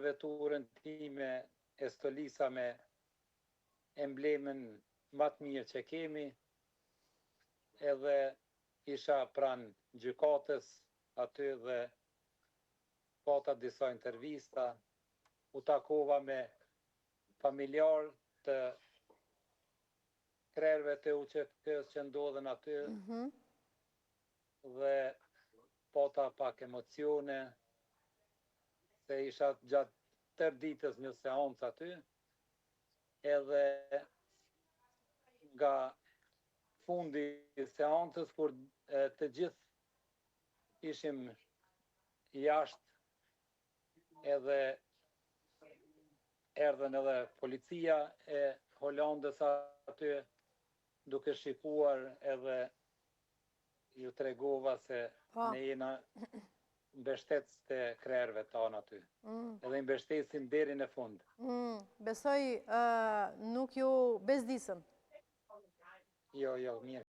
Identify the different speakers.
Speaker 1: veturën time e stolisa me emblemin më të mirë që kemi, edhe isha pranë gjykatës aty dhe pata disa intervista, u takova me familjar të krerëve të UÇK-s që ndodhen aty, dhe pata pak emocione, se isha gjatë tërë ditës një seancë aty, edhe nga fundi i seancës, kur të gjithë ishim jashtë, edhe erdhen edhe policia e Holandës aty, duke shikuar edhe ju tregova se ne jena mbështetës të krerëve tanë aty. Edhe i mbështesim deri në fund.
Speaker 2: Besoj nuk ju bezdisën.
Speaker 1: Jo, mirë